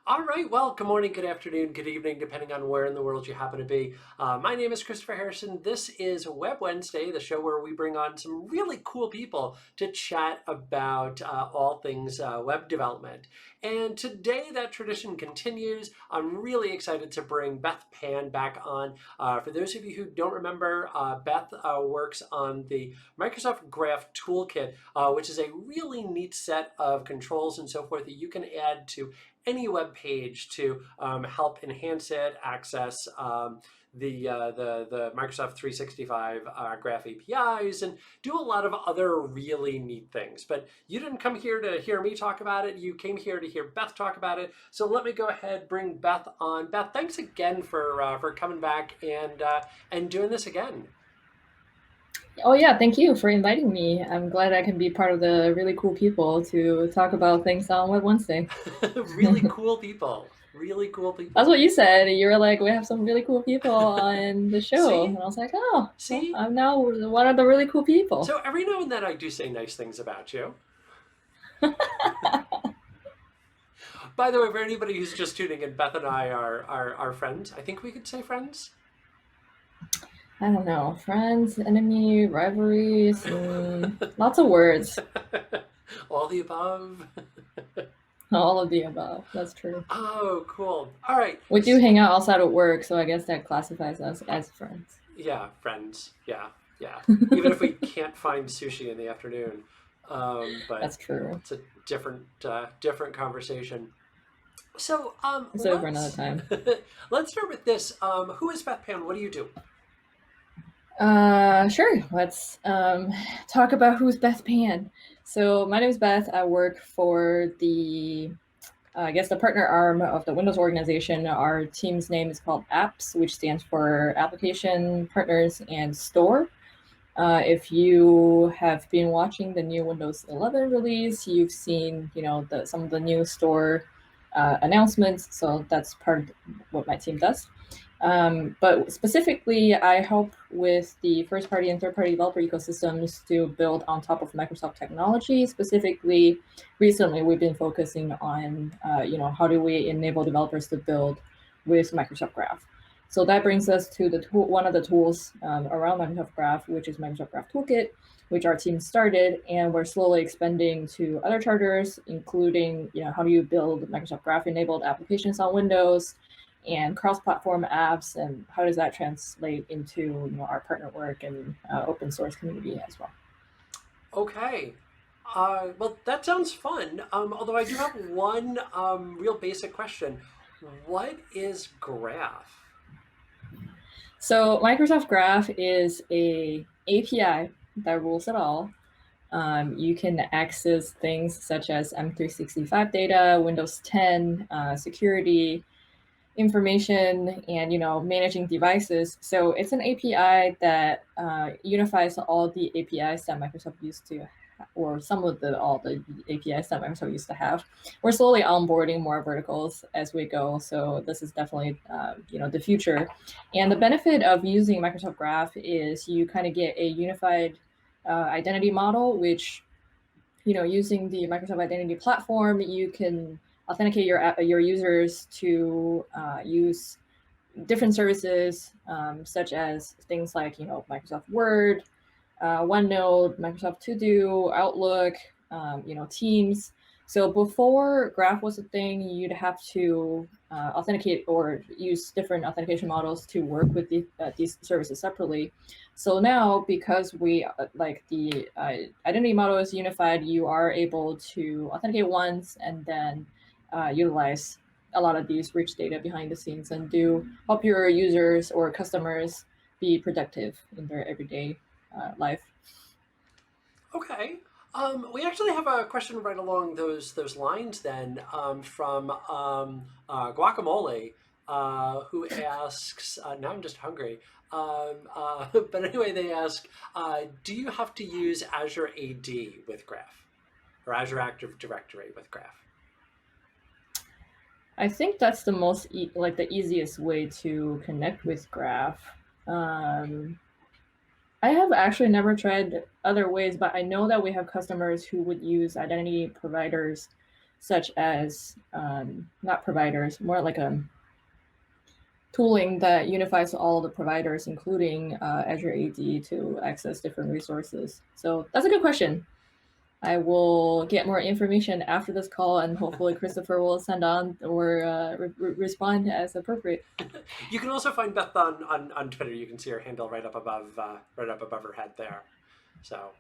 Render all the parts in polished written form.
All right, well, good morning, good afternoon, good evening, depending on where in the world you happen to be. My name is Christopher Harrison. This is Web Wednesday, the show where we bring on some really cool people to chat about all things web development. And today that tradition continues. I'm really excited to bring Beth Pan back on. For those of you who don't remember, Beth works on the Microsoft Graph Toolkit, which is a really neat set of controls and so forth that you can add to any web page to help enhance it, access the Microsoft 365 Graph APIs, and do a lot of other really neat things. But you didn't come here to hear me talk about it. You came here to hear Beth talk about it. So let me go ahead, bring Beth on. Beth, thanks again for coming back and doing this again. Oh yeah, thank you for inviting me. I'm glad I can be part of the really cool people to talk about things on Web Wednesday. Really cool people. Really cool people. That's what you said. You were like, we have some really cool people on the show. See? And I was like, oh, See? well, I'm now one of the really cool people. So every now and then I do say nice things about you. By the way, for anybody who's just tuning in, Beth and I are friends. I think we could say friends. I don't know, friends, enemy, rivalries, lots of words. All the above. All of the above. That's true. Oh, cool. All right. We do hang out outside of work, so I guess that classifies us as friends. Yeah, friends. Yeah. Even if we can't find sushi in the afternoon. But that's true. It's a different conversation. So it's over another time. Let's start with this. Who is Beth Pan? What do you do? Sure. Let's talk about who's Beth Pan. So my name is Beth. I work for the partner arm of the Windows organization. Our team's name is called Apps, which stands for Application Partners and Store. If you have been watching the new Windows 11 release, you've seen some of the new store announcements. So that's part of what my team does. But specifically, I help with the first-party and third-party developer ecosystems to build on top of Microsoft technology. Specifically, recently we've been focusing on, how do we enable developers to build with Microsoft Graph. So that brings us to one of the tools around Microsoft Graph, which is Microsoft Graph Toolkit, which our team started, and we're slowly expanding to other charters, including, how do you build Microsoft Graph-enabled applications on Windows, and cross-platform apps, and how does that translate into our partner work and open source community as well. Okay. Well, that sounds fun. Although I do have one real basic question. What is Graph? So Microsoft Graph is a API that rules it all. You can access things such as M365 data, Windows 10, security, information, and managing devices. So it's an API that unifies all the APIs that Microsoft used to, or some of all the APIs that Microsoft used to have. We're slowly onboarding more verticals as we go. So this is definitely the future. And the benefit of using Microsoft Graph is you kind of get a unified identity model, which using the Microsoft Identity Platform, you can authenticate your users to use different services, such as things like Microsoft Word, OneNote, Microsoft To Do, Outlook, Teams. So before Graph was a thing, you'd have to authenticate or use different authentication models to work with these services separately. So now, because the identity model is unified, you are able to authenticate once and then utilize a lot of these rich data behind the scenes and help your users or customers be productive in their everyday life. Okay. We actually have a question right along those lines then from Guacamole, who asks, now I'm just hungry, but anyway, they ask, do you have to use Azure AD with Graph or Azure Active Directory with Graph? I think that's the most the easiest way to connect with Graph. I have actually never tried other ways, but I know that we have customers who would use identity providers such as, not providers, more like a tooling that unifies all of the providers, including Azure AD, to access different resources. So that's a good question. I will get more information after this call, and hopefully Christopher will send on or respond as appropriate. You can also find Beth on Twitter. You can see her handle right up above her head there. So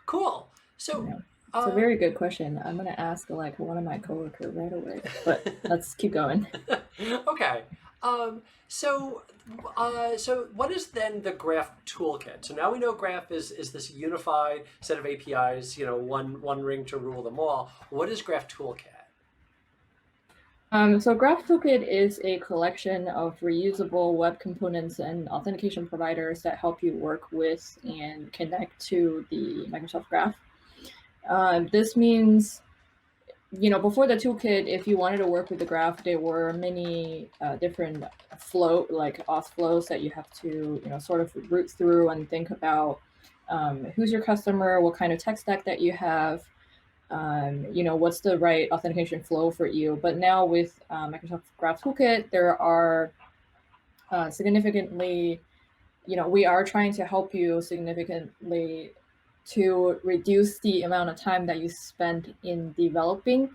cool. So Yeah. It's a very good question. I'm gonna ask like one of my coworkers right away, but let's keep going. Okay. So what is then the Graph Toolkit? So now we know Graph is this unified set of APIs, one ring to rule them all. What is Graph Toolkit? So Graph Toolkit is a collection of reusable web components and authentication providers that help you work with and connect to the Microsoft Graph. This means, before the toolkit, if you wanted to work with the graph, there were many different auth flows that you have to, sort of root through and think about who's your customer, what kind of tech stack that you have, what's the right authentication flow for you. But now with Microsoft Graph Toolkit, there are significantly, we are trying to help you significantly to reduce the amount of time that you spend in developing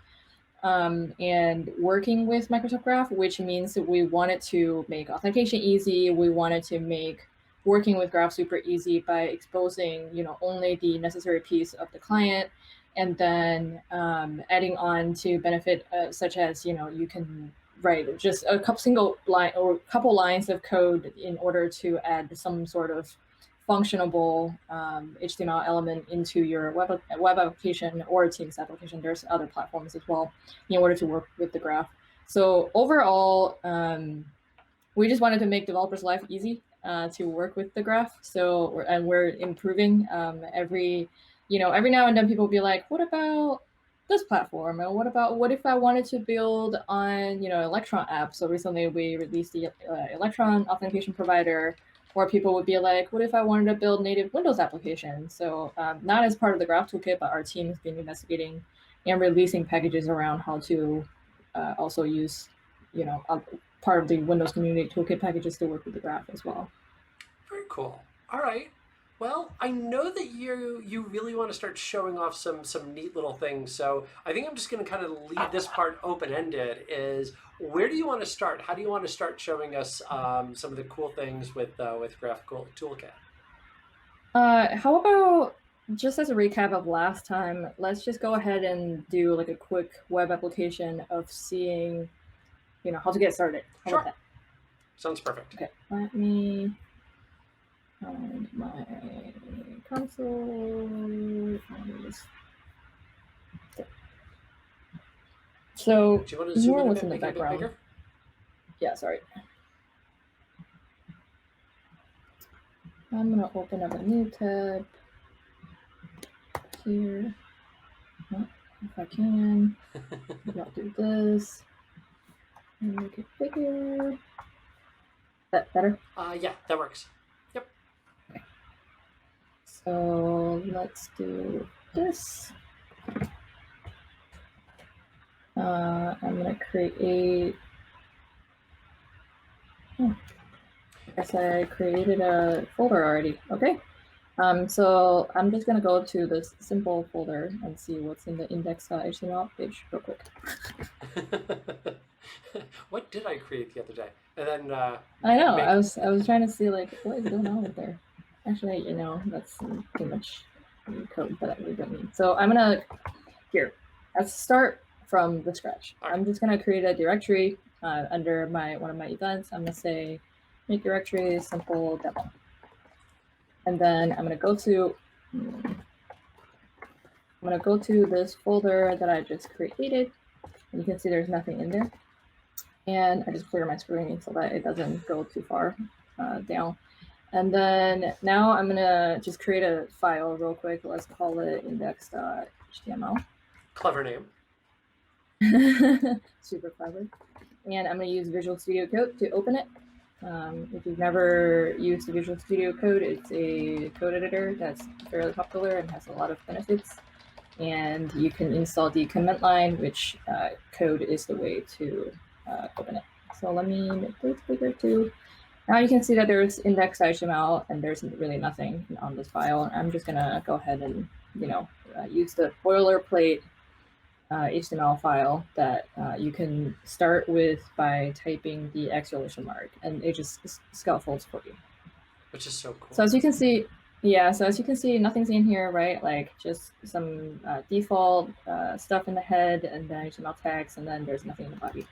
and working with Microsoft Graph, which means that we wanted to make authentication easy. We wanted to make working with Graph super easy by exposing, only the necessary piece of the client, and then adding on to benefit such as, you can write just a single line or couple lines of code in order to add some sort of functionable HTML element into your web application or Teams application. There's other platforms as well in order to work with the graph. So overall, we just wanted to make developers' life easy to work with the graph. So we're improving every now and then. People will be like, what about this platform? Or what if I wanted to build on Electron app? So recently we released the Electron authentication provider. Or people would be like, what if I wanted to build native Windows applications? So not as part of the Graph Toolkit, but our team has been investigating and releasing packages around how to also use, part of the Windows Community Toolkit packages to work with the graph as well. Very cool. All right. Well, I know that you really want to start showing off some neat little things. So I think I'm just going to kind of leave this part open-ended. Is where do you want to start? How do you want to start showing us some of the cool things with Graph Toolkit? How about, just as a recap of last time, let's just go ahead and do like a quick web application of seeing, how to get started. How Sure. about that? Sounds perfect. Okay, let me find my console. So Do you want to zoom in a what's bit, in the make it a bit background. bigger? Yeah, sorry. I'm gonna open up a new tab here. If I can, maybe I'll do this and make it bigger. That better? Yeah, that works. Yep. Okay. So let's do this. I'm gonna create. I guess I created a folder already. Okay. So I'm just gonna go to this simple folder and see what's in the index.html page real quick. What did I create the other day? And then I know. I was trying to see like what is going on with there. Actually, that's too much code that we don't need. So I'm gonna let's start from the scratch. Right. I'm just gonna create a directory under one of my events. I'm gonna say make directory simple demo. And then I'm gonna go to this folder that I just created. And you can see there's nothing in there. And I just clear my screen so that it doesn't go too far down. And then now I'm gonna just create a file real quick. Let's call it index.html. Clever name. Super clever. And I'm gonna use Visual Studio Code to open it. If you've never used the Visual Studio Code, it's a code editor that's fairly popular and has a lot of benefits. And you can install the command line, which code is the way to open it. So let me make this bigger too. Now you can see that there's index.html and there's really nothing on this file. I'm just gonna go ahead and use the boilerplate HTML file that you can start with by typing the exclamation mark, and it just scaffolds for you. Which is so cool. So as you can see, nothing's in here, right? Like just some default stuff in the head and then HTML text, and then there's nothing in the body.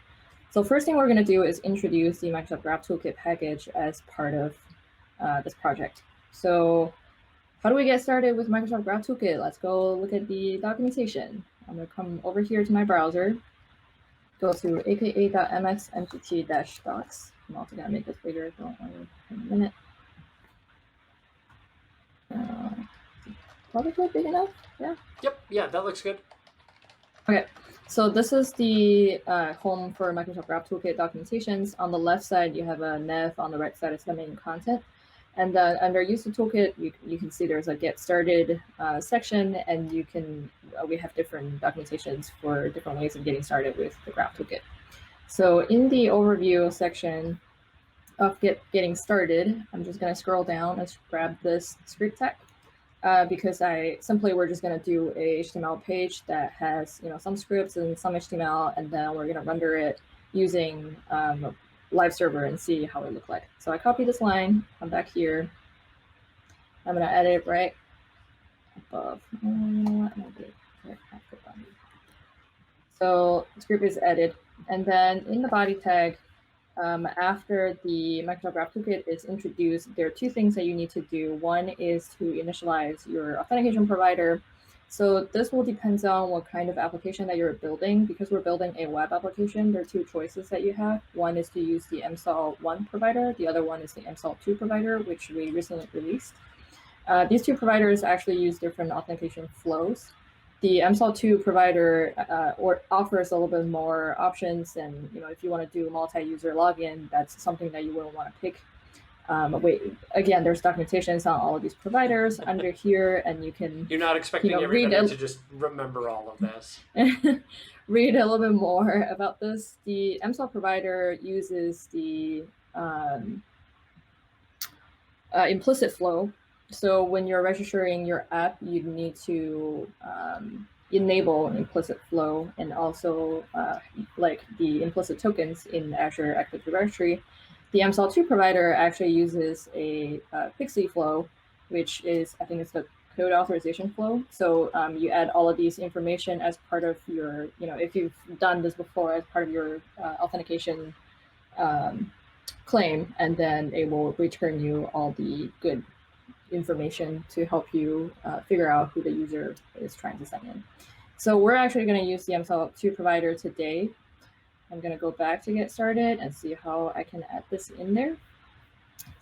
So first thing we're going to do is introduce the Microsoft Graph Toolkit package as part of this project. So how do we get started with Microsoft Graph Toolkit? Let's go look at the documentation. I'm going to come over here to my browser, go to aka.mxmgt-docs. I'm also going to make this bigger, don't worry, in a minute. Probably big enough, yeah? Yep, yeah, that looks good. Okay, so this is the home for Microsoft Graph Toolkit documentations. On the left side, you have a nav. On the right side is the main content. And under Use the Toolkit, you can see there's a Get Started section, and we have different documentations for different ways of getting started with the Graph Toolkit. So in the overview section of getting started, I'm just going to scroll down and grab this script tag. Because we're just going to do a HTML page that has some scripts and some HTML, and then we're going to render it using live server and see how it looks like. So I copy this line, come back here. I'm going to edit right above. So the script is edited, and then in the body tag, after the Microsoft Graph Toolkit is introduced, there are two things that you need to do. One is to initialize your authentication provider. So this will depend on what kind of application that you're building. Because we're building a web application, there are two choices that you have. One is to use the MSAL1 provider. The other one is the MSAL2 provider, which we recently released. These two providers actually use different authentication flows. The MSAL2 provider offers a little bit more options, and if you want to do multi-user login, that's something that you will want to pick. Again, there's documentations on all of these providers under here, and you can. You're not expecting everybody to just remember all of this. Read a little bit more about this. The MSAL provider uses the implicit flow. So when you're registering your app, you need to enable an implicit flow, and also like the implicit tokens in Azure Active Directory. The MSAL2 provider actually uses a Pixie flow, which is, I think it's the code authorization flow. So you add all of these information as part of your, if you've done this before, as part of your authentication claim, and then it will return you all the good information to help you figure out who the user is trying to sign in. So we're actually going to use the MSAL2 provider today. I'm going to go back to get started and see how I can add this in there.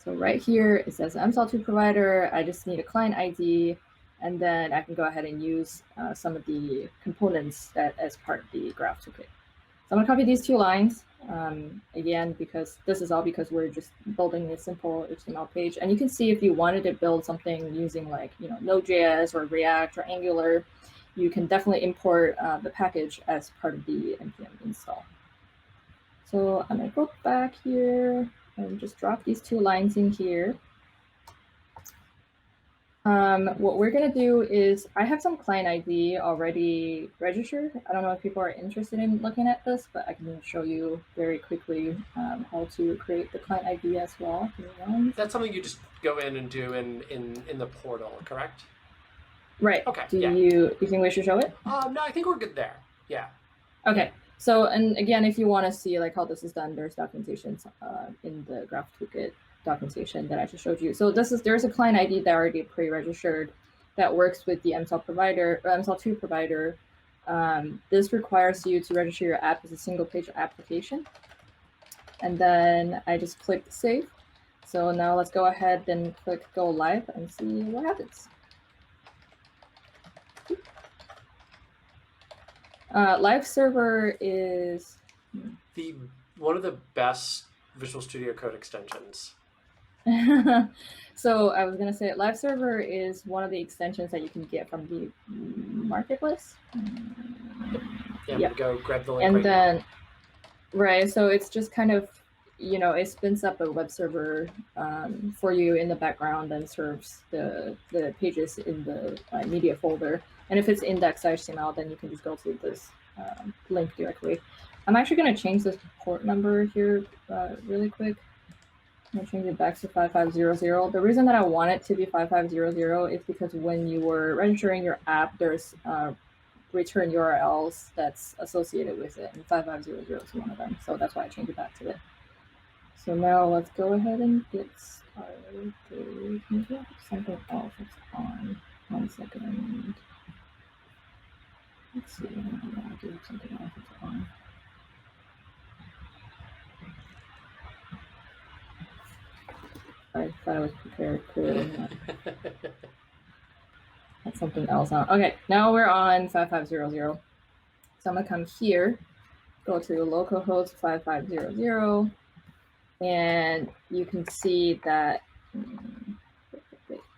So right here, it says MSAL2 provider. I just need a client ID, and then I can go ahead and use some of the components that as part of the Graph Toolkit. So I'm going to copy these two lines. Again, because this is all because we're just building a simple HTML page. And you can see if you wanted to build something using like, Node.js or React or Angular, you can definitely import the package as part of the npm install. So I'm going to go back here and just drop these two lines in here. What we're going to do is, I have some client ID already registered. I don't know if people are interested in looking at this, but I can show you very quickly how to create the client ID as well. That's something you just go in and do in the portal, correct? Right. Okay. Do you think we should show it? No, I think we're good there. Yeah. Okay. So, and again, if you want to see like how this is done, there's documentations in the Graph Toolkit documentation that I just showed you. So there's a client ID that already pre-registered that works with the MSAL provider or MSAL2 provider. This requires you to register your app as a single page application. And then I just clicked save. So now let's go ahead and click go live and see what happens. Live server is one of the best Visual Studio Code extensions? So I was going to say live server is one of the extensions that you can get from the marketplace. Yeah, I'm gonna go grab the link And right then, now. right, so it's just kind of, it spins up a web server for you in the background and serves the pages in the media folder. And if it's index.html, then you can just go to this link directly. I'm actually going to change this port number here really quick. I'm going to change it back to 5500. The reason that I want it to be 5500 is because when you were registering your app, there's return URLs that's associated with it, and 5500 is one of them. So that's why I changed it back to it. So now let's go ahead and get started. Maybe something else that's on. 1 second. Let's see. I do have something else that's on. I thought I was prepared. Clearly not. That's something else on. Okay, now we're on 5500. So I'm gonna come here, go to localhost 5500, and you can see that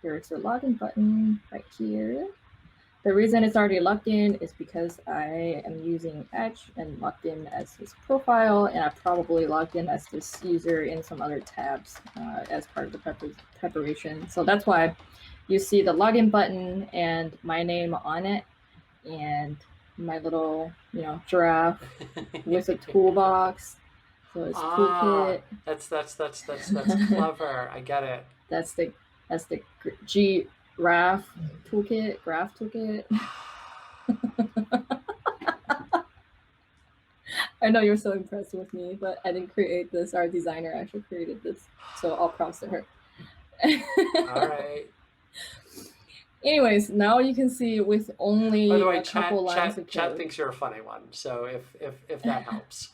here's a login button right here. The reason it's already logged in is because I am using Edge and logged in as his profile, and I probably logged in as this user in some other tabs as part of the preparation. So that's why you see the login button and my name on it, and my little, giraffe with a toolbox. So it's toolkit. That's clever. I get it. That's the Graph Toolkit. I know you're so impressed with me, but I didn't create this. Our designer actually created this, so all props to her. All right. Anyways, now you can see with only By the way, a couple lines of code. Chat thinks you're a funny one, so if that helps.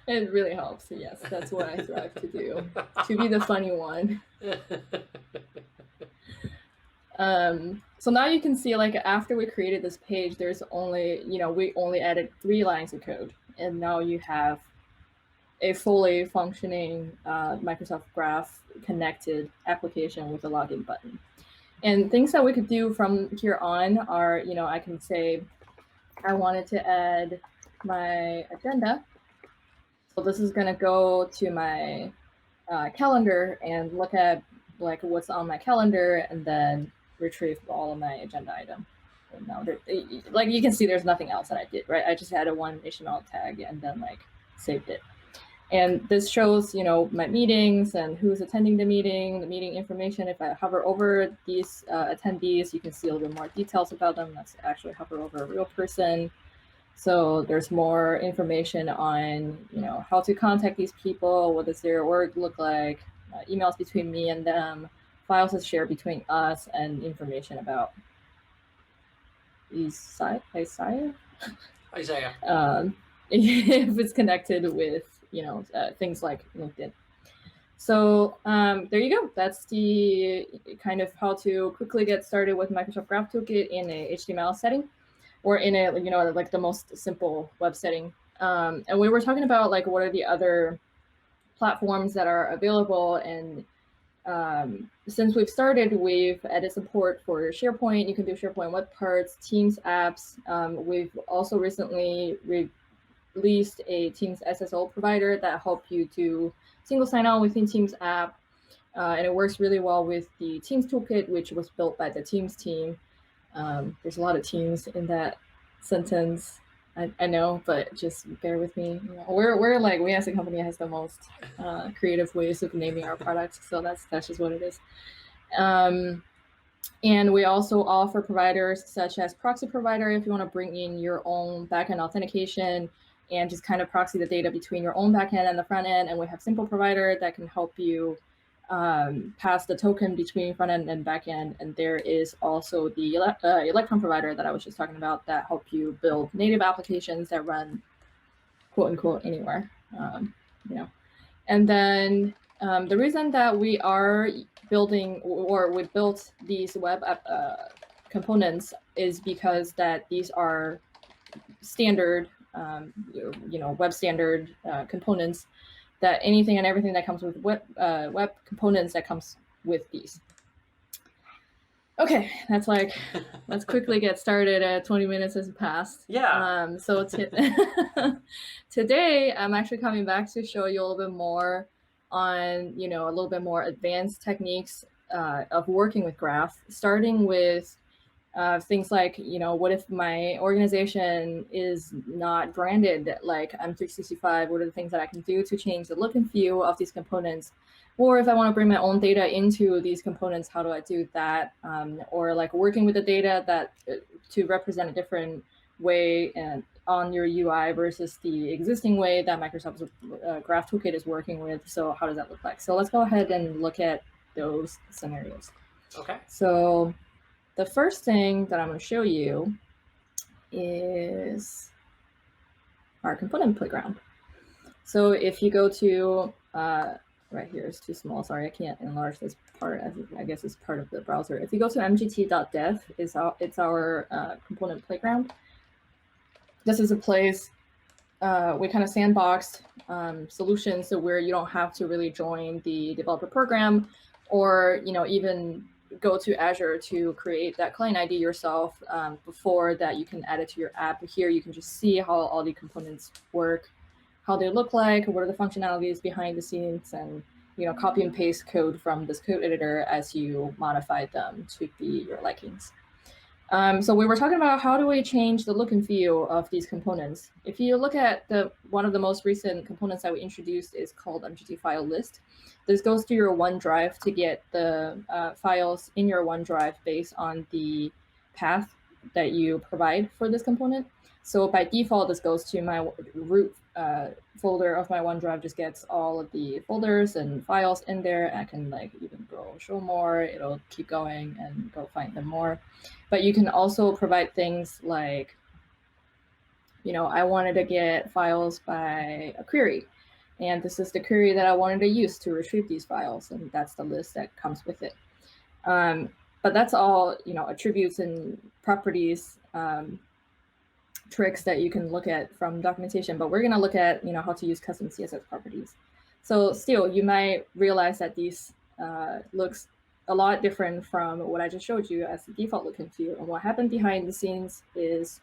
It really helps. Yes, that's what I strive to do, to be the funny one. So now you can see, like, after we created this page, there's only, we only added 3 lines of code, and now you have a fully functioning Microsoft Graph connected application with a login button. And things that we could do from here on are, I can say I wanted to add my agenda. So this is going to go to my calendar and look at like what's on my calendar, and then retrieve all of my agenda items. And now like you can see, there's nothing else that I did, right? I just added one HTML tag and then like saved it. And this shows, my meetings and who's attending the meeting information. If I hover over these attendees, you can see a little bit more details about them. Let's actually hover over a real person. So there's more information on, how to contact these people, what does their work look like, emails between me and them, files to share between us, and information about Isaiah. If it's connected with, things like LinkedIn. So there you go. That's the kind of how to quickly get started with Microsoft Graph Toolkit in a HTML setting, or in a, like the most simple web setting. And we were talking about like what are the other platforms that are available. And since we've started, we've added support for SharePoint. You can do SharePoint web parts, Teams apps. We've also recently released a Teams SSO provider that help you to single sign-on within Teams app. And it works really well with the Teams toolkit, which was built by the Teams team. There's a lot of teams in that sentence. I know, but just bear with me. We're like, we as a company has the most creative ways of naming our products, so that's just what it is. And we also offer providers such as proxy provider if you want to bring in your own backend authentication and just kind of proxy the data between your own backend and the front end. And we have simple provider that can help you pass the token between front end and back end. And there is also the Electron provider that I was just talking about that help you build native applications that run quote unquote anywhere. And then the reason that we are building, or we built these web app components, is because that these are standard web standard components, that anything and everything that comes with web components that comes with these. Okay, that's like, let's quickly get started. 20 minutes has passed. Yeah. So today I'm actually coming back to show you a little bit more on, a little bit more advanced techniques of working with Graph, starting with things like, what if my organization is not branded like M365? What are the things that I can do to change the look and feel of these components? Or if I want to bring my own data into these components, how do I do that? Or like working with the data that to represent a different way and on your UI versus the existing way that Microsoft's Graph Toolkit is working with. So how does that look like? So let's go ahead and look at those scenarios. Okay. So the first thing that I'm going to show you is our component playground. So if you go to, right here, it's too small. Sorry, I can't enlarge this part. I guess it's part of the browser. If you go to mgt.dev, it's our component playground. This is a place we kind of sandboxed solutions so where you don't have to really join the developer program or even go to Azure to create that client ID yourself. Before that, you can add it to your app. Here, you can just see how all the components work, how they look like, what are the functionalities behind the scenes, and copy and paste code from this code editor as you modify them to be your likings. So we were talking about how do we change the look and feel of these components. If you look at one of the most recent components that we introduced is called Mgt File List. This goes to your OneDrive to get the files in your OneDrive based on the path that you provide for this component. So by default, this goes to my root folder of my OneDrive, just gets all of the folders and files in there. I can even go show more, it'll keep going and go find them more. But you can also provide things like, I wanted to get files by a query. And this is the query that I wanted to use to retrieve these files. And that's the list that comes with it. But that's all, attributes and properties, tricks that you can look at from documentation. But we're going to look at, how to use custom CSS properties. So still, you might realize that these looks a lot different from what I just showed you as the default look and feel. And what happened behind the scenes is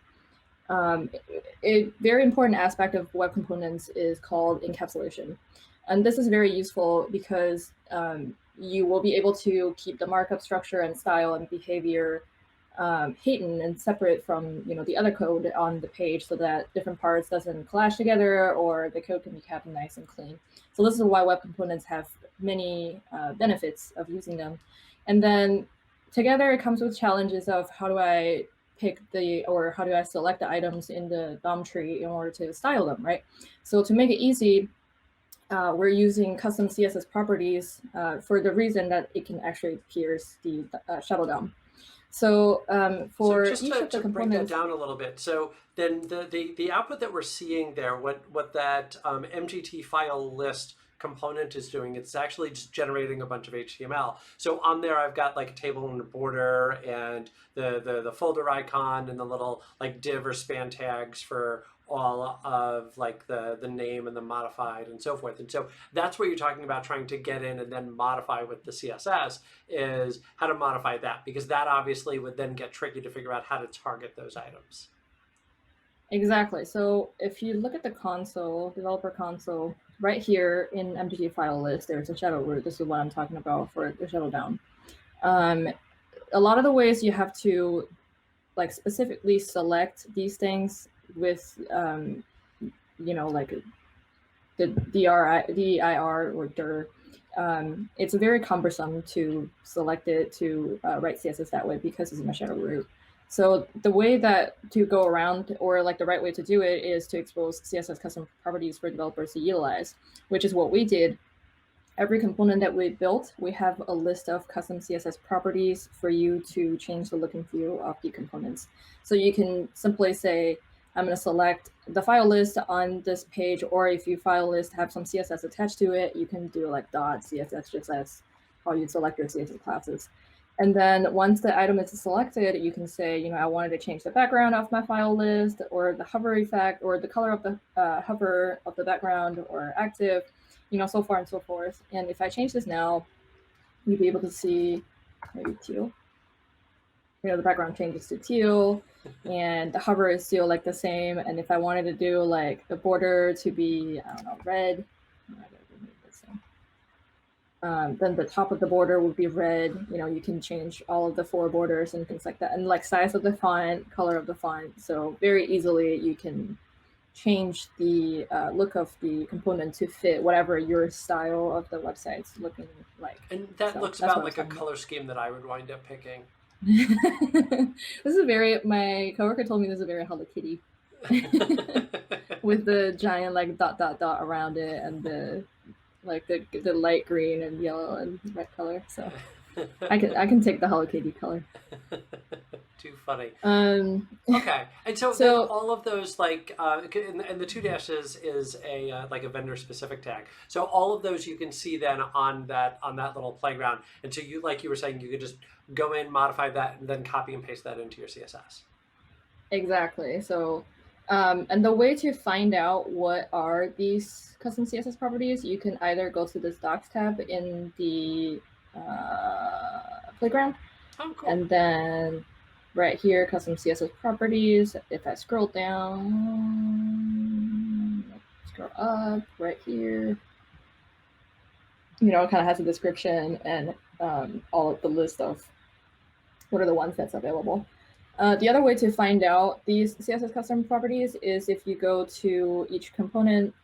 a very important aspect of web components is called encapsulation. And this is very useful because you will be able to keep the markup structure and style and behavior hidden and separate from the other code on the page so that different parts doesn't clash together or the code can be kept nice and clean. So this is why web components have many benefits of using them. And then together it comes with challenges of how do I pick how do I select the items in the DOM tree in order to style them, right? So to make it easy, we're using custom CSS properties for the reason that it can actually pierce the shadow DOM. So for just each of the components, break that down a little bit. So then the output that we're seeing there, what that Mgt File List component is doing, it's actually just generating a bunch of HTML. So on there, I've got like a table and a border and the folder icon and the little like div or span tags for all of like the name and the modified and so forth. And so that's what you're talking about trying to get in and then modify with the CSS is how to modify that, because that obviously would then get tricky to figure out how to target those items. Exactly. So if you look at the console, developer console, right here in Mgt File List, there's a shadow root. This is what I'm talking about for the shadow DOM. A lot of the ways you have to like specifically select these things with, like the dir or dir. It's very cumbersome to select it to write CSS that way because it's in a shadow root. So the way to go around, or like the right way to do it, is to expose CSS custom properties for developers to utilize, which is what we did. Every component that we built, we have a list of custom CSS properties for you to change the look and feel of the components. So you can simply say, I'm going to select the file list on this page, or if your file list have some CSS attached to it, you can do like .css just as how you select your CSS classes. And then once the item is selected, you can say, you know, I wanted to change the background of my file list, or the hover effect, or the color of the hover of the background, or active, you know, so far and so forth. And if I change this now, you'll be able to see maybe teal. You know, the background changes to teal, and the hover is still like the same. And if I wanted to do like the border to be, I don't know, red, then the top of the border would be red. You know, you can change all of the 4 borders and things like that, and like size of the font, color of the font. So very easily you can change the look of the component to fit whatever your style of the website's looking like. And that looks about like a color scheme that I would wind up picking. This is my coworker told me this is a very Hello Kitty with the giant like dot around it, and the like the light green and yellow and red color. So I can take the Hello Kitty color. Too funny. Okay, and so all of those like and the 2 dashes is a like a vendor specific tag. So all of those you can see then on that little playground. And so you, like you were saying, you could just go in, modify that, and then copy and paste that into your CSS. Exactly. So and the way to find out what are these custom CSS properties, you can either go to this Docs tab in the playground. Oh, cool. And then right here, custom CSS properties. If I scroll down, scroll up right here, you know, it kind of has a description and all of the list of what are the ones that's available. The other way to find out these CSS custom properties is if you go to each component.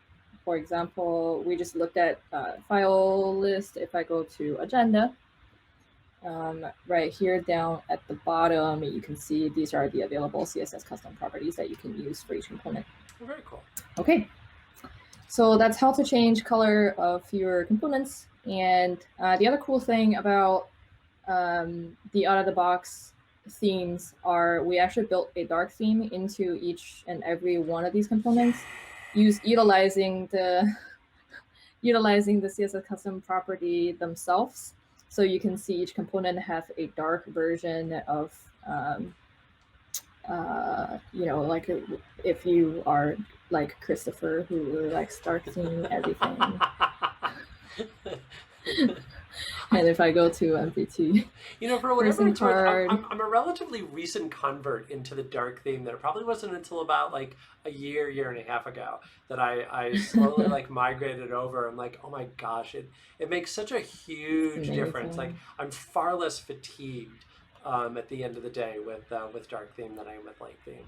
For example, we just looked at file list. If I go to agenda, right here down at the bottom, you can see these are the available CSS custom properties that you can use for each component. Very cool. Okay, so that's how to change color of your components. And the other cool thing about the out-of-the-box themes are we actually built a dark theme into each and every one of these components, utilizing the CSS custom property themselves. So you can see each component have a dark version of, you know, like if you are like Christopher, who really likes dark theme everything. And if I go to MPT, you know, for whatever it's worth, I'm a relatively recent convert into the dark theme. That it probably wasn't until about like a year and a half ago that I slowly like migrated over. I'm like, oh my gosh, it makes such a huge difference. Like I'm far less fatigued at the end of the day with dark theme than I am with light theme.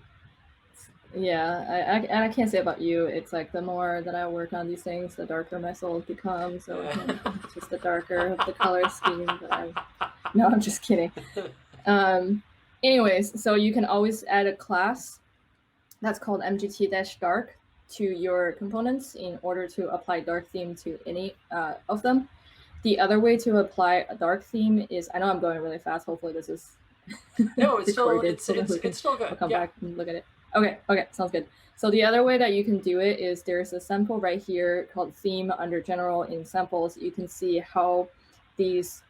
Yeah, I can't say about you. It's like the more that I work on these things, the darker my soul becomes. So it's just the darker of the color scheme. But no, I'm just kidding. Anyways, so you can always add a class that's called Mgt-dark to your components in order to apply dark theme to any of them. The other way to apply a dark theme is, I know I'm going really fast. Hopefully this is no, it's still good. I'll come back and look at it. Okay, sounds good. So the other way that you can do it is there's a sample right here called theme under general in samples. You can see how these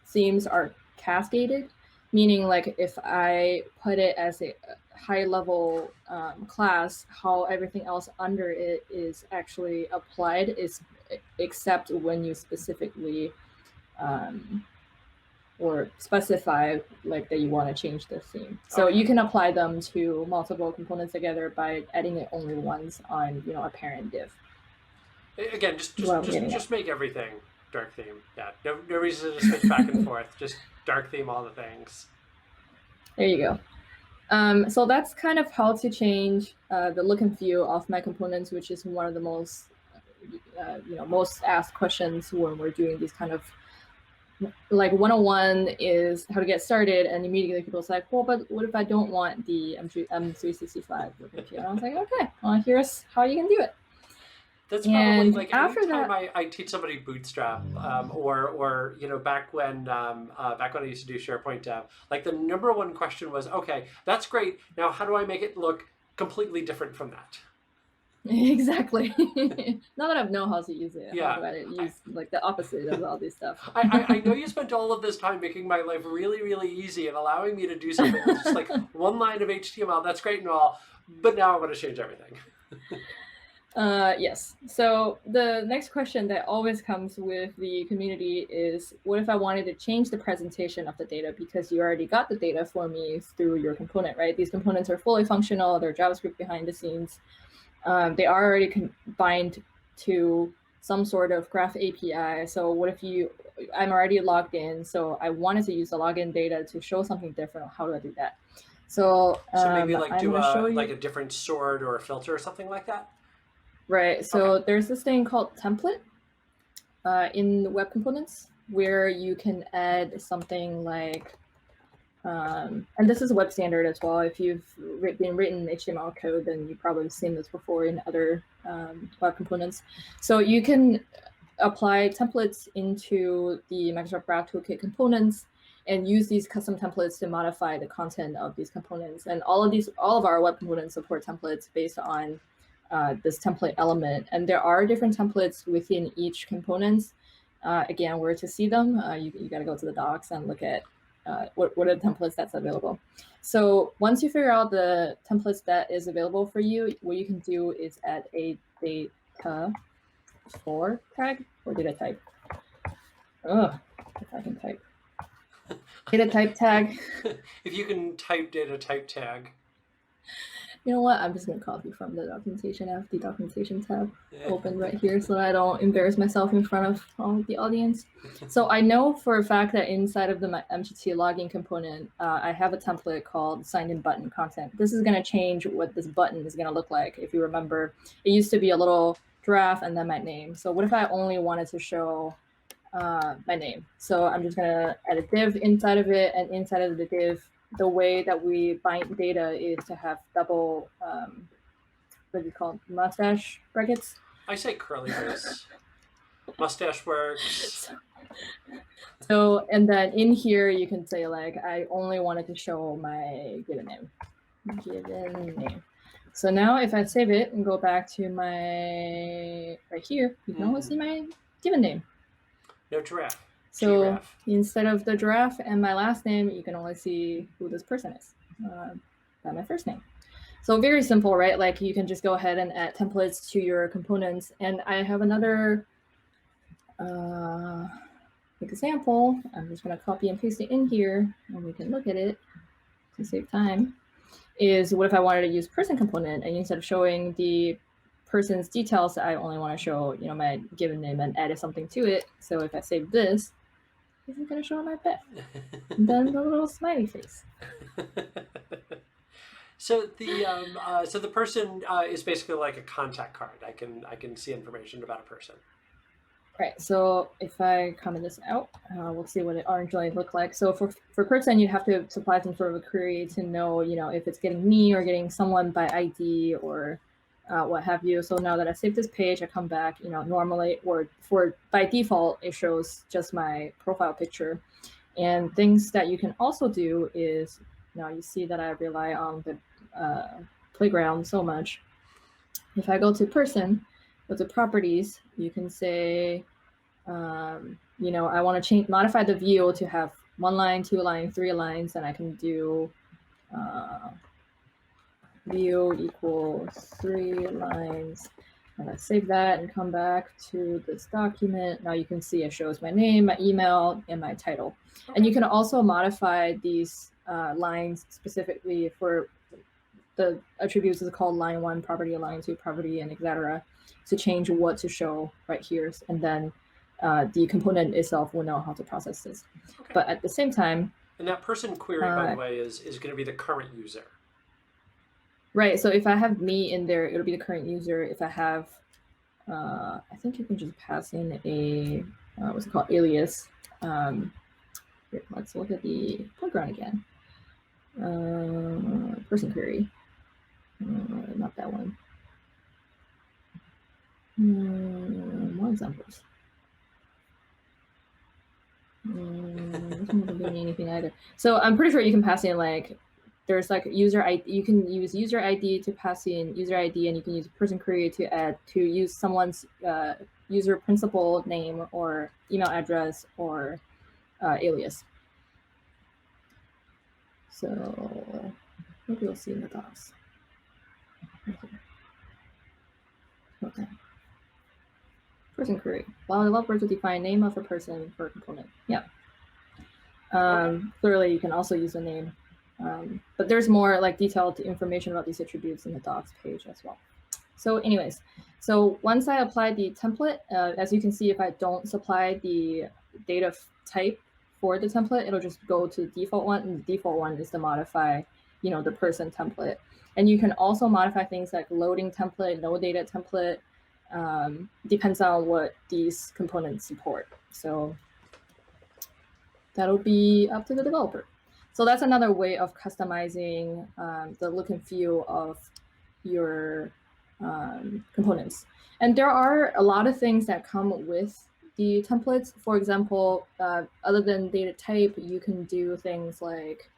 themes are cascaded, meaning like if I put it as a high level class, how everything else under it is actually applied is except when you specifically or specify like that you want to change the theme. So you can apply them to multiple components together by adding it only once on, you know, a parent div. Again, just make everything dark theme. Yeah, no reason to switch back and forth. Just dark theme all the things. There you go. So that's kind of how to change the look and feel of my components, which is one of the most most asked questions when we're doing these kind of like 101 is how to get started, and immediately people say, well, but what if I don't want the M365 look and feel? And I was like, okay, well, here's how you can do it. That's probably like anytime I teach somebody Bootstrap or you know, back when I used to do SharePoint dev, like the number one question was, okay, that's great. Now, how do I make it look completely different from that? Exactly. Now that I know how to use it, how Yeah. do I use like the opposite of all this stuff? I know you spent all of this time making my life really, really easy and allowing me to do something with just like one line of HTML. That's great and all, but now I want to change everything. Yes. So the next question that always comes with the community is, what if I wanted to change the presentation of the data because you already got the data for me through your component, right? These components are fully functional. They're JavaScript behind the scenes. They are already combined to some sort of graph API. So what if I'm already logged in, so I wanted to use the login data to show something different. How do I do that? So, Maybe like I'm do going to show you like a different sort or a filter or something like that. Right. So Okay. there's this thing called template in web components where you can add something like, and this is a web standard as well. If you've been written HTML code, then you've probably seen this before in other web components. So you can apply templates into the Microsoft Graph Toolkit components and use these custom templates to modify the content of these components. And all of our web components support templates based on this template element. And there are different templates within each component. Again, where to see them, you got to go to the docs and look at what are the templates that's available. So once you figure out the templates that is available for you, what you can do is add a data for tag, or did I type? Ugh, if I can type. Data type tag. If you can type data type tag. You know what? I'm just going to copy from the documentation. I have the documentation tab open right here so I don't embarrass myself in front of all the audience. So I know for a fact that inside of the Mgt login component, I have a template called signed in button content. This is going to change what this button is going to look like. If you remember, it used to be a little giraffe and then my name. So what if I only wanted to show my name? So I'm just going to add a div inside of it, and inside of the div, the way that we bind data is to have double, what do you call it, mustache brackets? I say curly brace. Mustache works. So, and then in here, you can say like, I only wanted to show my given name. Given name. So now if I save it and go back to my, right here, you can only see my given name. No giraffe. So Giraffe. instead of the giraffe and my last name, you can only see who this person is by my first name. So very simple, right? Like you can just go ahead and add templates to your components. And I have another example. I'm just going to copy and paste it in here, and we can look at it to save time. Is what if I wanted to use person component, and instead of showing the person's details, I only want to show, you know, my given name and added something to it. So if I save this, isn't going to show my Beth. And then the little smiley face. So the person is basically like a contact card. I can see information about a person. Right. So if I comment this out, we'll see what it orange line look like. So for person, you have to supply some sort of a query to know, you know, if it's getting me or getting someone by ID or what have you. So now that I save this page, I come back, you know, normally, or by default, it shows just my profile picture. And things that you can also do is, now you see that I rely on the playground so much. If I go to person, go to properties, you can say, you know, I want to modify the view to have 1 line, 2 lines, 3 lines, and I can do view equals 3 lines. And I save that and come back to this document. Now you can see it shows my name, my email, and my title. Okay. And you can also modify these lines specifically for the attributes is called line 1 property, line 2 property, and etc. to change what to show right here. And then the component itself will know how to process this. Okay. But at the same time, and that person query, by the way, is going to be the current user. Right. So if I have me in there, it'll be the current user. If I have, I think you can just pass in a, what's it called, alias. Here, let's look at the playground again. Person query. Not that one. More examples. This one doesn't give me anything either. So I'm pretty sure you can pass in like there's like user ID. You can use user ID to pass in user ID, and you can use person query to use someone's user principal name or email address or alias. So maybe you'll see in the docs. Okay. Person query. Allow developer to define name of a person for a component. Yeah. Clearly, you can also use a name, but there's more like detailed information about these attributes in the docs page as well. So anyways, so once I apply the template, as you can see, if I don't supply the data type for the template, it'll just go to the default one, and the default one is to modify, the person template. And you can also modify things like loading template, no data template, depends on what these components support. So that'll be up to the developer. So that's another way of customizing the look and feel of your components. And there are a lot of things that come with the templates. For example, other than data type, you can do things like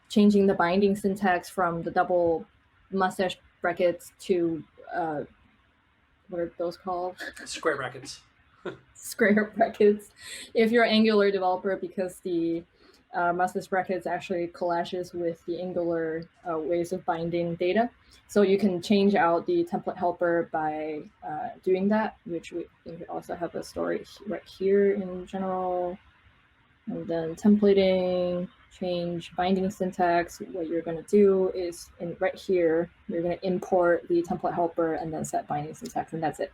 changing the binding syntax from the double mustache brackets to what are those called? Square brackets. Square brackets. If you're an Angular developer, because the mustache brackets actually clashes with the Angular ways of binding data. So you can change out the template helper by doing that, which we also have a story right here in general. And then templating, change binding syntax. What you're going to do is right here, you're going to import the template helper and then set binding syntax, and that's it.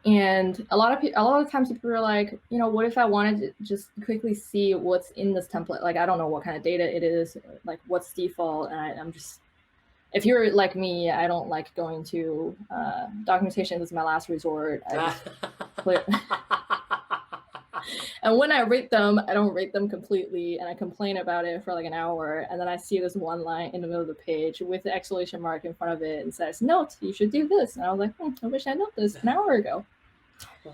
And a lot of times people are like, what if I wanted to just quickly see what's in this template? Like, I don't know what kind of data it is, like what's default. And I'm just, if you're like me, I don't like going to documentation is my last resort. I just clear. And when I rate them, I don't rate them completely, and I complain about it for like an hour, and then I see this one line in the middle of the page with the exclamation mark in front of it and says, "Note, you should do this." And I was like, I wish I known this an hour ago.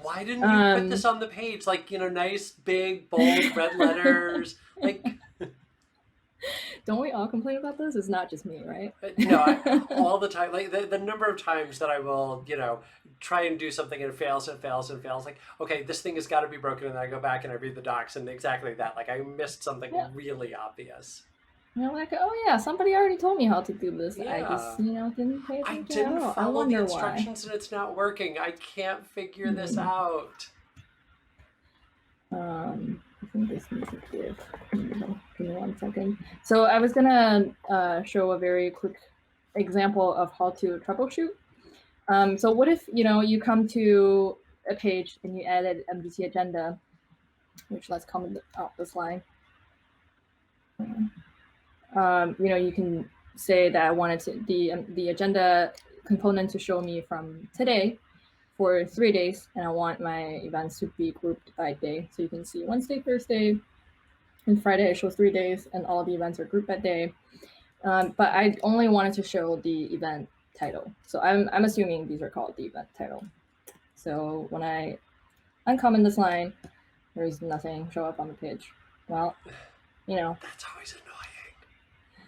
Why didn't you put this on the page? Like, nice, big, bold, red letters. Like, don't we all complain about this? It's not just me, right? No, all the time. Like the number of times that I will, try and do something and it fails and fails and fails. Like, okay, this thing has got to be broken. And then I go back and I read the docs and exactly that. Like, I missed something really obvious. Like, oh yeah, somebody already told me how to do this. Yeah. I just, didn't pay attention. I didn't follow the instructions and it's not working. I can't figure this out. I think this needs a div. Give me 1 second. So I was gonna show a very quick example of how to troubleshoot. So what if you come to a page and you added MGT agenda, which let's comment out this line. You can say that I wanted the agenda component to show me from today for 3 days, and I want my events to be grouped by day. So you can see Wednesday, Thursday, and Friday it shows 3 days, and all the events are grouped by day. But I only wanted to show the event title. So I'm assuming these are called the event title. So when I uncomment this line, there's nothing show up on the page. Well, That's always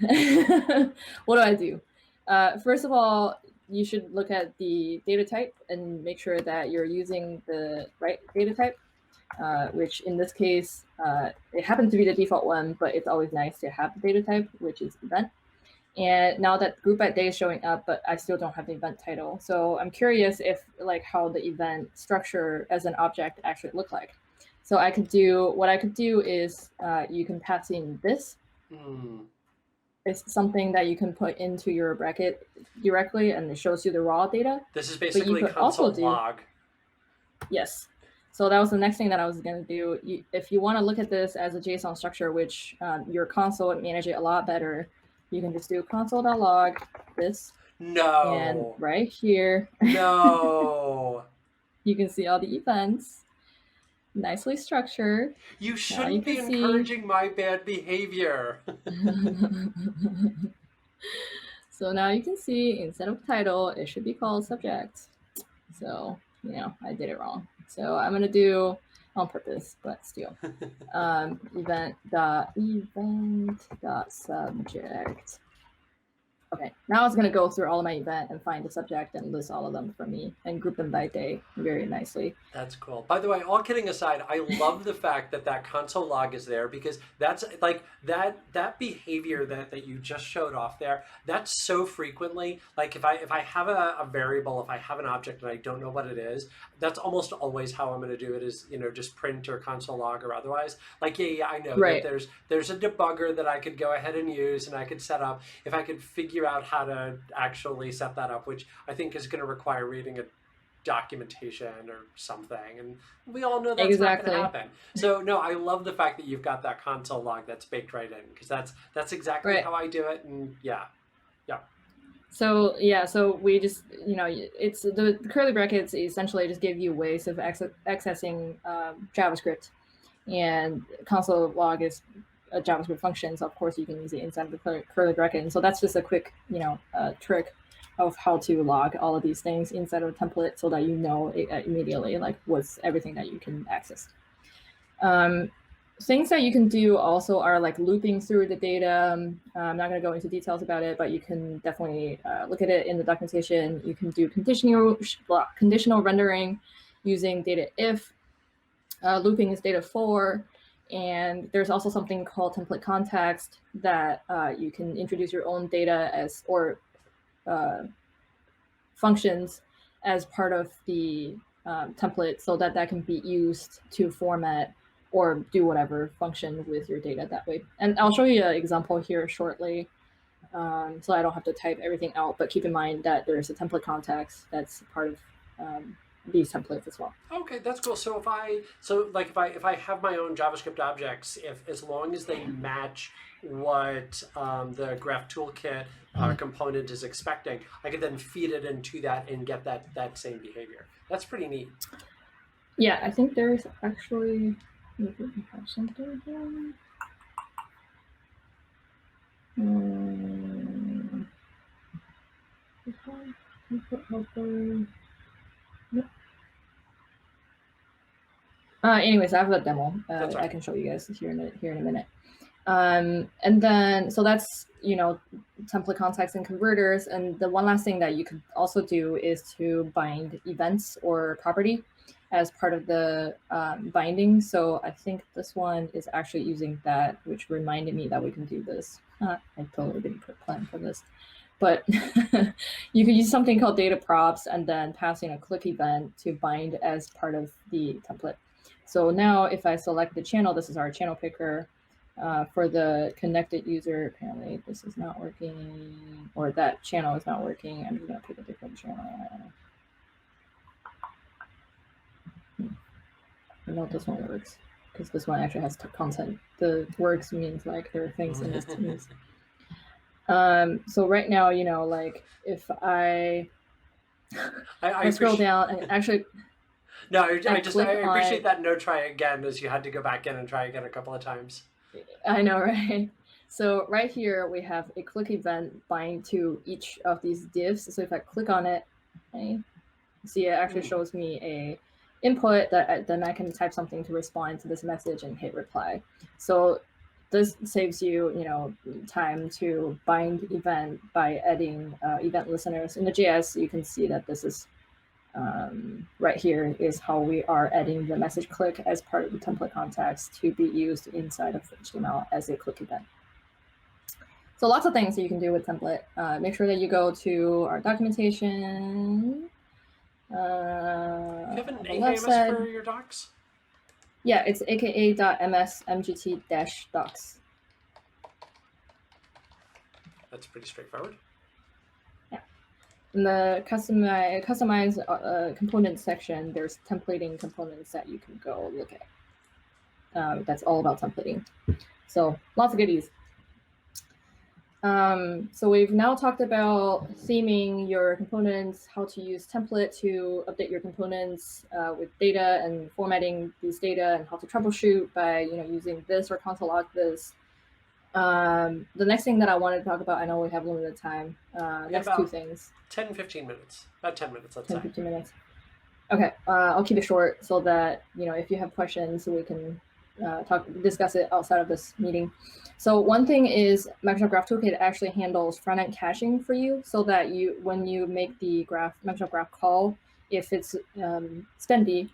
annoying. What do I do? First of all, you should look at the data type and make sure that you're using the right data type, which in this case, it happens to be the default one, but it's always nice to have the data type, which is event. And now that group by day is showing up, but I still don't have the event title. So I'm curious if how the event structure as an object actually look like. So what I could do is you can pass in this. It's something that you can put into your bracket directly, and it shows you the raw data. This is basically console log. Yes. So that was the next thing that I was going to do. If you want to look at this as a JSON structure, which your console would manage it a lot better, you can just do console.log this. No. And right here. No. You can see all the events. Nicely structured. You shouldn't be encouraging my bad behavior. So now you can see instead of title, it should be called subject. So, I did it wrong. So I'm going to do on purpose, but still. Event dot subject. Okay, now it's going to go through all of my event and find the subject and list all of them for me and group them by day very nicely. That's cool. By the way, all kidding aside, I love the fact that that console log is there, because that's like that behavior that you just showed off there. That's so frequently, like if I have a variable, if I have an object and I don't know what it is, that's almost always how I'm going to do it, is, you know, just print or console log or otherwise. Like, yeah, I know Right. that there's a debugger that I could go ahead and use, and I could set up, if I could figure out how to actually set that up, which I think is going to require reading a documentation or something, and we all know that's Exactly. not going to happen. So no, I love the fact that you've got that console log that's baked right in, because that's exactly Right. how I do it. And yeah. So yeah, so we just, you know, it's the curly brackets essentially just give you ways of accessing JavaScript, and console log is a JavaScript function. So of course you can use it inside of the curly bracket. And so that's just a quick, you know, trick of how to log all of these things inside of a template, so that you know immediately like what's everything that you can access. Things that you can do also are like looping through the data. I'm not going to go into details about it, but you can definitely look at it in the documentation. You can do conditional rendering using data if. Looping is data for. And there's also something called template context that you can introduce your own data as, or functions as part of the template, so that that can be used to format or do whatever function with your data that way. And I'll show you an example here shortly, so I don't have to type everything out, but keep in mind that there's a template context that's part of these templates as well. Okay, that's cool. So if I have my own JavaScript objects, if as long as they match what the Graph Toolkit component is expecting, I could then feed it into that and get that same behavior. That's pretty neat. Yeah, I think there's actually, we have something here. Anyways, I have a demo. Right. I can show you guys here in a minute. And then, so that's, you know, template context and converters. And the one last thing that you could also do is to bind events or property as part of the binding. So I think this one is actually using that, which reminded me that we can do this. I totally didn't plan for this. But you could use something called data props and then passing a click event to bind as part of the template. So now if I select the channel, this is our channel picker. For the connected user, apparently this is not working, or that channel is not working. I'm just going to pick a different channel. No, this one works, because this one actually has content. The works means like there are things in this teams. So right now, you know, like if I scroll down and actually. No, I appreciate that no try again, as you had to go back in and try again a couple of times. I know, right? So right here, we have a click event bind to each of these divs. So if I click on it, okay, see, it actually shows me a input that then I can type something to respond to this message and hit reply. So this saves you, you know, time to bind event by adding event listeners. In the JS, you can see that this is right here is how we are adding the message click as part of the template context to be used inside of HTML as a click event. So lots of things that you can do with template. Make sure that you go to our documentation. You have an AKMS for your docs? Yeah, it's aka.ms mgt-docs. That's pretty straightforward. In the customize components section, there's templating components that you can go look at. That's all about templating. So lots of goodies. So we've now talked about theming your components, how to use template to update your components with data and formatting these data, and how to troubleshoot by, you know, using this or console log this. The next thing that I wanted to talk about, I know we have limited time. Next two things. 10-15 minutes. About 10 minutes, let's say. 10-15 minutes. Okay, I'll keep it short so that if you have questions, we can discuss it outside of this meeting. So one thing is Microsoft Graph Toolkit actually handles front-end caching for you, so that when you make the Microsoft Graph call, if it's spendy,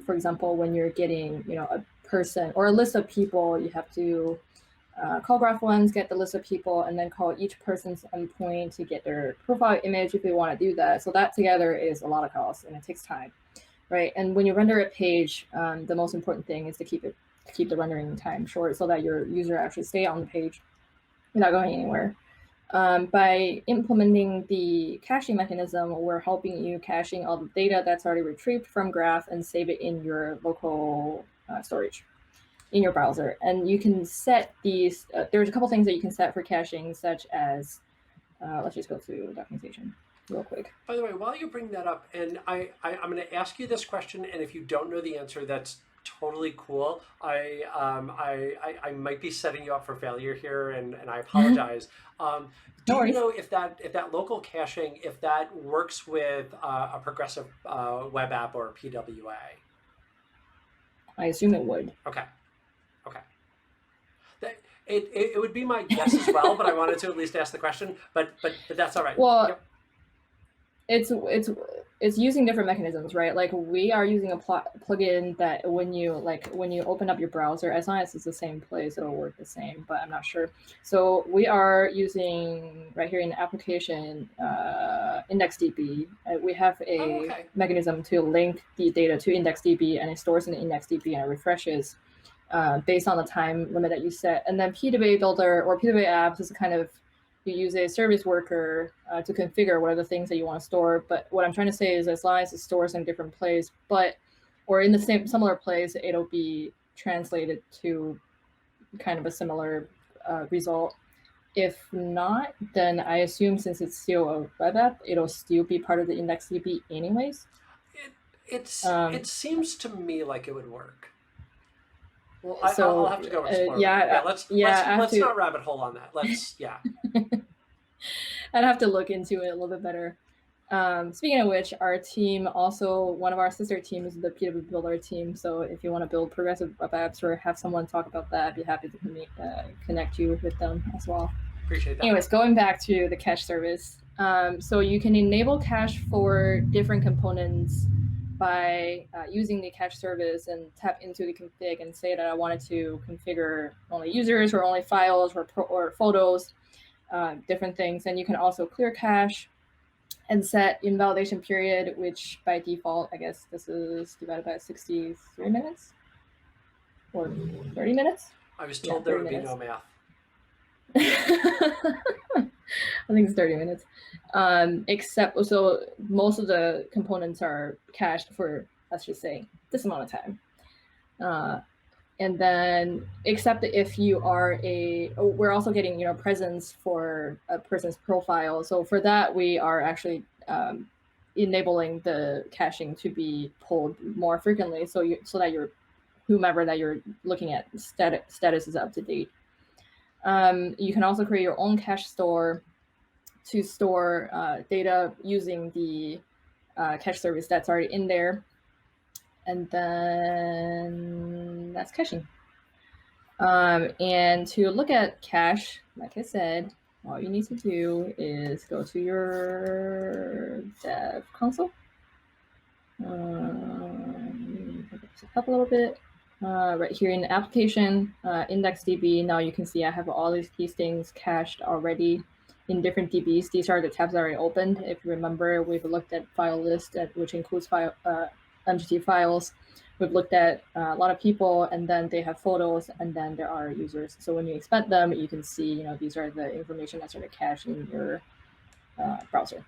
for example, when you're getting a person or a list of people, you have to call graph ones, get the list of people, and then call each person's endpoint to get their profile image if they want to do that. So that together is a lot of cost and it takes time, right? And when you render a page, the most important thing is to keep the rendering time short so that your user actually stay on the page without going anywhere. By implementing the caching mechanism, we're helping you caching all the data that's already retrieved from Graph and save it in your local storage in your browser. And you can set these, there's a couple things that you can set for caching, such as, let's just go to documentation real quick. By the way, while you bring that up, and I'm going to ask you this question, and if you don't know the answer, that's totally cool. I might be setting you up for failure here, and I apologize. Do you know if that local caching, if that works with a progressive web app or PWA? I assume it would. Okay. It would be my guess as well, but I wanted to at least ask the question. But that's all right. Well, it's using different mechanisms, right? Like we are using a plugin that when you open up your browser, as long as it's the same place, it'll work the same. But I'm not sure. So we are using right here in the application IndexedDB. We have a mechanism to link the data to IndexedDB, and it stores in the IndexedDB and it refreshes based on the time limit that you set. And then PWA Builder or PWA Apps is kind of, you use a service worker to configure what are the things that you want to store. But what I'm trying to say is, as long as it stores in a different place, or in the same similar place, it'll be translated to kind of a similar result. If not, then I assume since it's still a web app, it'll still be part of the IndexedDB anyways. It seems to me like it would work. Well, I'll have to go explore. Let's not rabbit hole on that. I'd have to look into it a little bit better. Speaking of which, our team also, one of our sister teams is the PWA Builder team. So if you want to build progressive web apps or have someone talk about that, I'd be happy to connect you with them as well. Appreciate that. Anyways, going back to the cache service. So you can enable cache for different components by using the cache service and tap into the config and say that I wanted to configure only users or only files or photos, different things. And you can also clear cache and set invalidation period, which by default, I guess this is divided by 63 minutes or 30 minutes. I was told there would be no math. I think it's 30 minutes. Except, so most of the components are cached for, let's just say, this amount of time. And then, except if you are we're also getting, presence for a person's profile. So for that, we are actually enabling the caching to be pulled more frequently, so that your whomever that you're looking at status is up to date. You can also create your own cache store to store data using the cache service that's already in there. And then that's caching. And to look at cache, like I said, all you need to do is go to your dev console. Up a little bit. Right here in the application, IndexedDB, now you can see I have all these things cached already in different DBs. These are the tabs that are already opened. If you remember, we've looked at file list, which includes Mgt files. We've looked at a lot of people, and then they have photos, and then there are users. So when you expand them, you can see, these are the information that's sort of cached in your browser.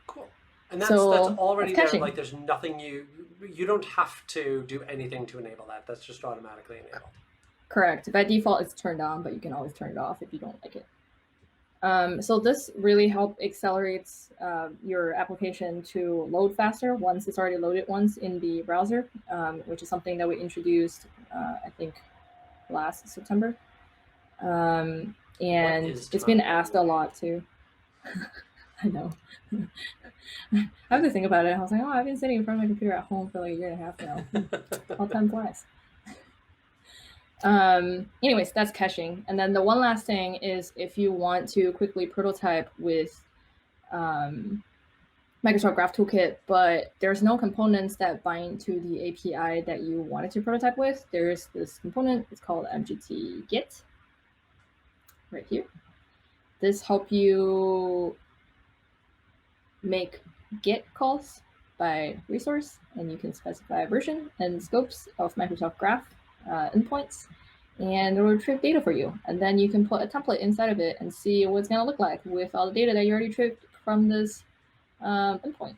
Cool. And that's already there. Like, there's nothing you don't have to do anything to enable that. That's just automatically enabled. Correct. By default, it's turned on, but you can always turn it off if you don't like it. So this really accelerates your application to load faster once it's already loaded once in the browser, which is something that we introduced, I think, last September. And it's been asked a lot too. I know. I have to think about it. I was like, oh, I've been sitting in front of my computer at home for like a year and a half now. All time flies. Anyways, that's caching. And then the one last thing is if you want to quickly prototype with Microsoft Graph Toolkit, but there's no components that bind to the API that you wanted to prototype with, there's this component. It's called Mgt Git right here. This helps you make Git calls by resource, and you can specify version and scopes of Microsoft Graph endpoints, and it will retrieve data for you. And then you can put a template inside of it and see what it's going to look like with all the data that you already retrieved from this endpoint.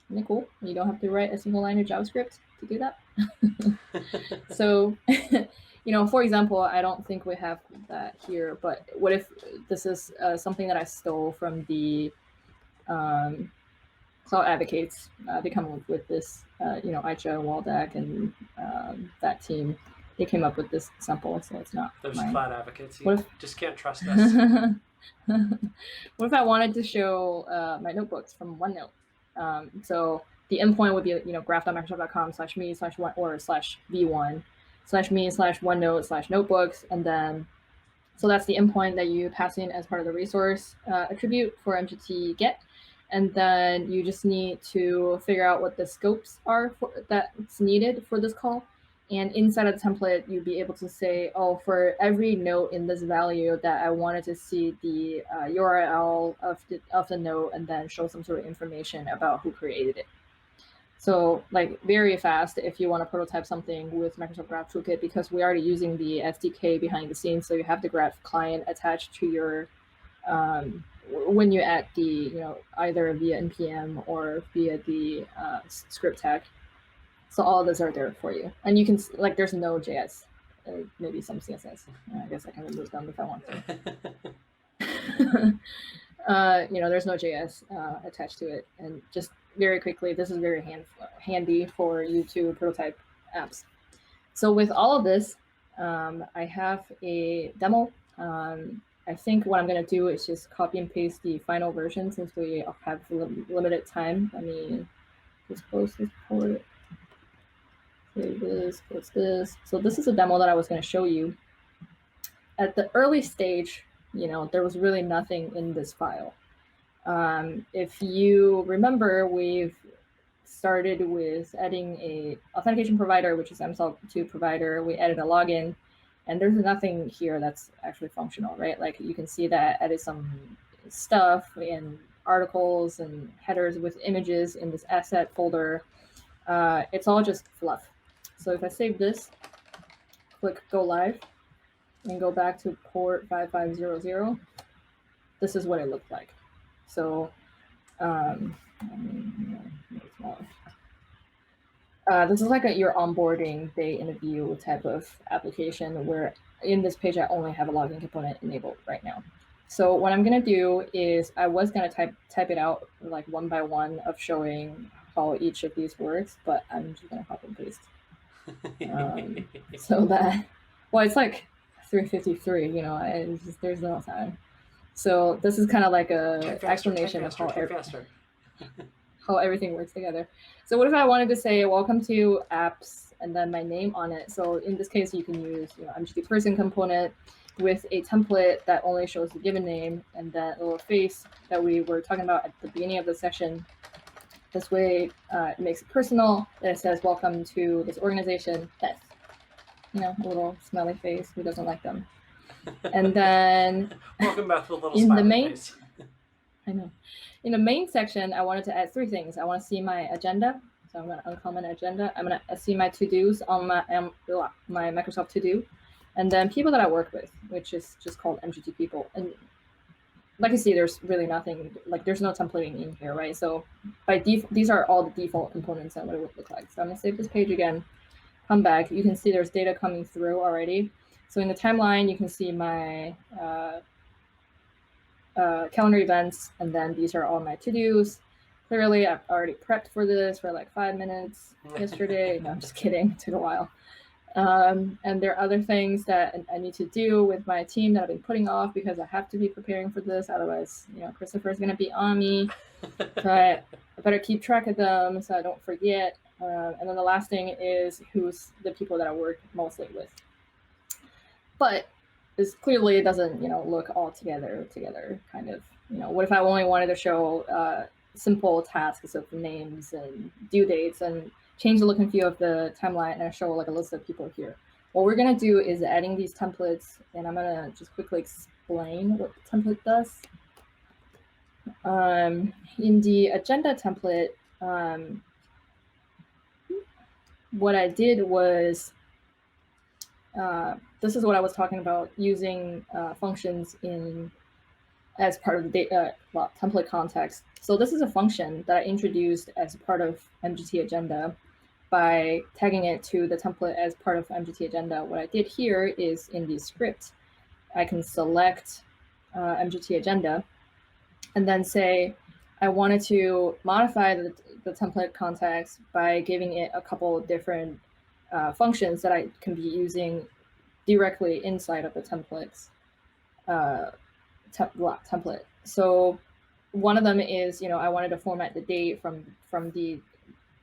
Isn't it cool? You don't have to write a single line of JavaScript to do that. So, for example, I don't think we have that here, but what if this is something that I stole from the Cloud Advocates? They come up with this, Aicha, Waldeck, and that team. They came up with this sample, so it's not those mine. Cloud Advocates. You just can't trust us. What if I wanted to show my notebooks from OneNote? So the endpoint would be, graph.microsoft.com/me/1/v1/me/OneNote/notebooks, and then so that's the endpoint that you pass in as part of the resource attribute for Mgt Get, and then you just need to figure out what the scopes are that's needed for this call. And inside of the template, you'd be able to say, oh, for every note in this value that I wanted to see the URL of the note, and then show some sort of information about who created it. So like very fast if you want to prototype something with Microsoft Graph Toolkit, because we're already using the SDK behind the scenes. So you have the Graph client attached to your, when you add the, either via NPM or via the script tag. So all of those are there for you. And you can, there's no JS, maybe some CSS. I guess I can remove them if I want to. There's no JS attached to it. And just very quickly, this is very handy for you to prototype apps. So with all of this, I have a demo. I think what I'm going to do is just copy and paste the final version since we have limited time. Let me just close this port. Save this, close this. So this is a demo that I was going to show you. At the early stage, there was really nothing in this file. If you remember, we've started with adding a authentication provider, which is MSL2 provider. We added a login, and there's nothing here that's actually functional, right? Like you can see that I added some stuff in articles and headers with images in this asset folder. It's all just fluff. So if I save this, click go live, and go back to port 5500, this is what it looked like. So this is like your onboarding day in a view type of application, where in this page I only have a login component enabled right now. So what I'm going to do is I was going to type it out like one by one of showing how each of these works, but I'm just going to copy and paste. So that, well, it's like 3:53, there's no time. So this is kind of like a explanation of how everything works together. So what if I wanted to say, welcome to apps, and then my name on it? So in this case, you can use Mgt person component with a template that only shows the given name and that little face that we were talking about at the beginning of the section. This way, it makes it personal. And it says, welcome to this organization, Beth. A little smiley face. Who doesn't like them? And then welcome Beth with a little smiley face. I know. In the main section, I wanted to add 3 things. I want to see my agenda. So I'm going to uncomment agenda. I'm going to see my to-dos on my Microsoft To-Do. And then people that I work with, which is just called Mgt people. And like you see, there's really nothing, there's no templating in here, right? So by default, these are all the default components and what it would look like. So I'm going to save this page again, come back. You can see there's data coming through already. So in the timeline, you can see my calendar events, and then these are all my to-dos. Clearly, I've already prepped for this for like 5 minutes yesterday. No, I'm just kidding. It took a while. And there are other things that I need to do with my team that I've been putting off because I have to be preparing for this. Otherwise, Christopher is going to be on me. So I better keep track of them so I don't forget. And then the last thing is who's the people that I work mostly with. But this clearly doesn't, look all together, kind of. What if I only wanted to show simple tasks of names and due dates and change the look and feel of the timeline and I show like a list of people here? What we're going to do is adding these templates, and I'm going to just quickly explain what the template does. In the agenda template, what I did was, this is what I was talking about, using functions as part of the template context. So this is a function that I introduced as part of Mgt agenda by tagging it to the template as part of Mgt agenda. What I did here is in the script, I can select Mgt agenda and then say I wanted to modify the template context by giving it a couple of different functions that I can be using directly inside of the template. So one of them is, I wanted to format the date from the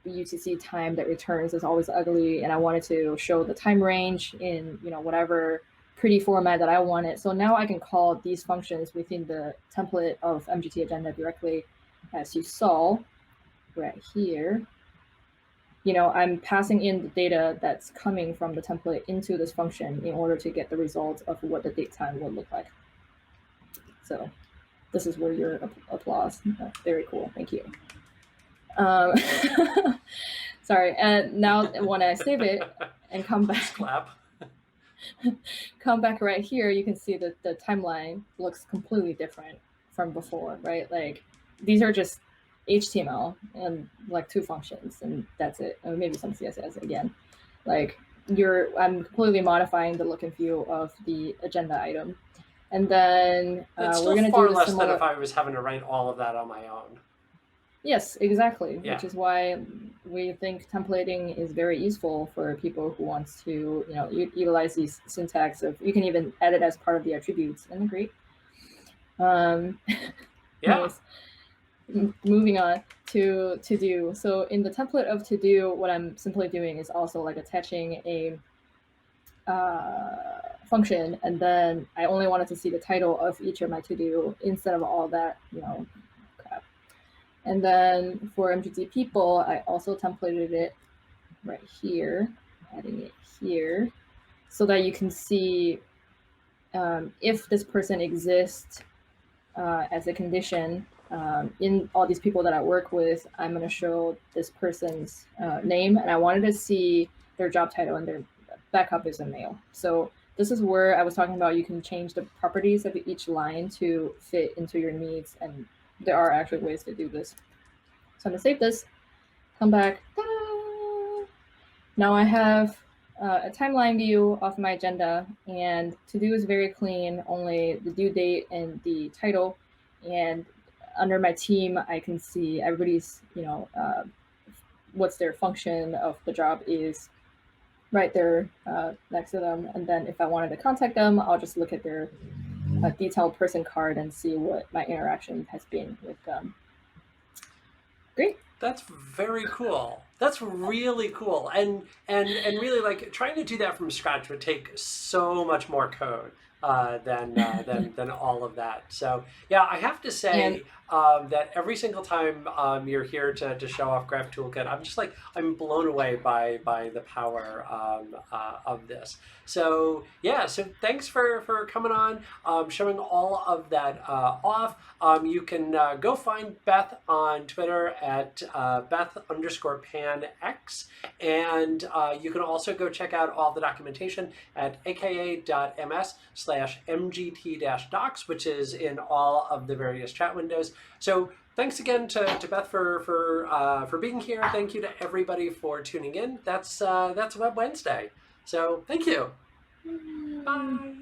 UTC time that returns is always ugly, and I wanted to show the time range in whatever pretty format that I wanted. So now I can call these functions within the template of Mgt agenda directly, as you saw right here. I'm passing in the data that's coming from the template into this function in order to get the result of what the date time will look like. So this is where your applause. Very cool. Thank you. Sorry. And now when I save it and come back, come back right here, you can see that the timeline looks completely different from before, right? Like these are just HTML and like 2 functions, and that's it. Or maybe some CSS again. Like I'm completely modifying the look and feel of the agenda item. And then it's we're going to do far less than if I was having to write all of that on my own. Yes, exactly. Yeah. Which is why we think templating is very useful for people who want to, utilize these syntax of, you can even edit as part of the attributes. Isn't it great? Yeah. Anyways, moving on to do. So in the template of to do, what I'm simply doing is also like attaching a function, and then I only wanted to see the title of each of my to do instead of all that, crap. And then for Mgt people, I also templated it right here, adding it here, so that you can see if this person exists as a condition. In all these people that I work with, I'm going to show this person's name, and I wanted to see their job title, and their backup is a male. So this is where I was talking about you can change the properties of each line to fit into your needs, and there are actually ways to do this. So I'm going to save this, come back. Ta-da! Now I have a timeline view of my agenda, and to do is very clean, only the due date and the title. And under my team, I can see everybody's, what's their function of the job is right there next to them. And then if I wanted to contact them, I'll just look at their detailed person card and see what my interaction has been with them. Great. That's very cool. That's really cool. And really, like, trying to do that from scratch would take so much more code than all of that. So yeah, I have to say that every single time you're here to show off Graph Toolkit, I'm just like, I'm blown away by the power of this. So yeah, so thanks for coming on, showing all of that off. You can go find Beth on Twitter at Beth_PanX, and you can also go check out all the documentation at aka.ms/mgt-docs, which is in all of the various chat windows. So thanks again to Beth for being here. Thank you to everybody for tuning in. That's Web Wednesday. So thank you. Bye.